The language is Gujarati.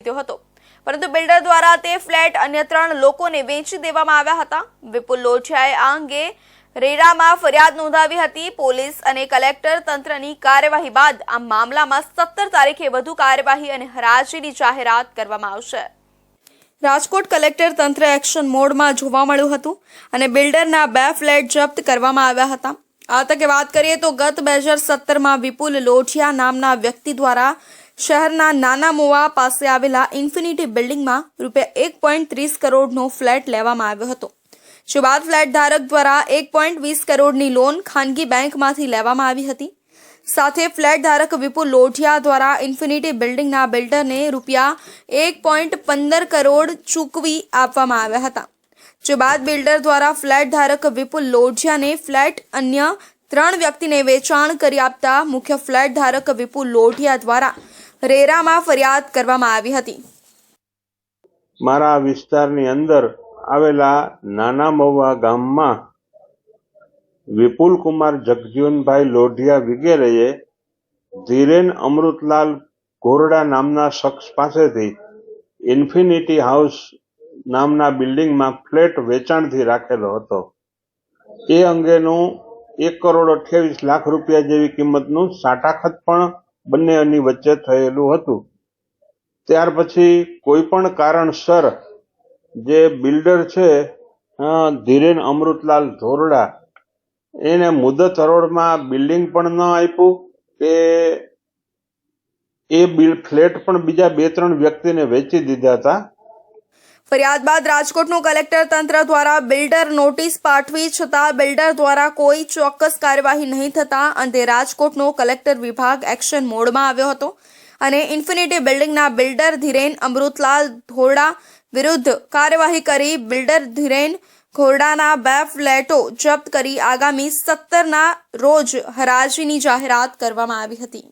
જીત્યો હતો, પરંતુ બિલ્ડર દ્વારા તે ફ્લેટ અન્ય 3 લોકોને વેચી દેવામાં આવ્યા હતા। વિપુલ લોઢિયાએ આ અંગે રેરામાં ફરિયાદ નોંધાવી હતી। પોલીસ અને કલેક્ટર તંત્રની કાર્યવાહી બાદ આ મામલામાં 17 તારીખે વધુ કાર્યવાહી અને હરાજીની જાહેરાત કરવામાં આવશે। રાજકોટ કલેક્ટર તંત્ર એક્શન મોડમાં જોવા મળ્યું હતું અને બિલ્ડરના 2 ફ્લેટ જપ્ત કરવામાં આવ્યા હતા। આ તકે વાત કરીએ તો ગત 2017માં વિપુલ લોઢિયા નામના વ્યક્તિ દ્વારા શહેરના નાના મોવા પાસે આવેલા ઇન્ફિનિટી બિલ્ડિંગમાં ₹1.30 કરોડનો ફ્લેટ લેવામાં આવ્યો હતો, જે બાદ ફ્લેટ ધારક દ્વારા 1.20 કરોડની લોન ખાનગી બેંકમાંથી લેવામાં આવી હતી। સાથે ફ્લેટ ધારક વિપુલ લોઢિયા દ્વારા ઇન્ફિનિટી બિલ્ડિંગના બિલ્ડરને ₹1.15 કરોડ ચૂકવી આપવામાં આવ્યા હતા, જે બાદ બિલ્ડર દ્વારા ફ્લેટ ધારક વિપુલ લોઢિયાને ફ્લેટ અન્ય 3 વ્યક્તિને વેચાણ કરી આપતા મુખ્ય ફ્લેટ ધારક વિપુલ લોઢિયા દ્વારા રેરામાં ફરિયાદ કરવામાં આવી હતી। મારા વિસ્તારની અંદર આવેલા નાના મહુવા ગામમાં વિપુલ કુમાર જગજીવનભાઈ લોઢિયા વગેરેએ ધીરેન અમૃતલાલ ઘોરડા નામના શખ્સ પાસેથી ઇન્ફિનિટી હાઉસ નામના બિલ્ડિંગમાં ફ્લેટ વેચાણથી રાખેલો હતો। એ અંગેનું ₹1.28 કરોડ જેવી કિંમતનું સાટાખત પણ બંનેની વચ્ચે થયેલું હતું। ત્યાર પછી કોઈ પણ કારણસર જે બિલ્ડર છે ધીરેન અમૃતલાલ ધોરડા એને મુદત હરોળમાં બિલ્ડિંગ પણ ન આપ્યું કે એ ફ્લેટ પણ બીજા 2-3 વ્યક્તિને વેચી દીધા હતા। ફરિયાદ બાદ રાજકોટનું કલેક્ટર તંત્ર દ્વારા બિલ્ડર નોટિસ પાઠવી છતાં બિલ્ડર દ્વારા કોઈ ચોક્કસ કાર્યવાહી નહીં થતા અંતે રાજકોટનો કલેક્ટર વિભાગ એક્શન મોડમાં આવ્યો હતો અને ઇન્ફિનિટી બિલ્ડિંગના બિલ્ડર ધીરેન અમૃતલાલ ધોરડા વિરુદ્ધ કાર્યવાહી કરી બિલ્ડર ધીરેન ઘોરડાના 2 ફ્લેટો જપ્ત કરી આગામી 17ના રોજ હરાજીની જાહેરાત કરવામાં આવી હતી।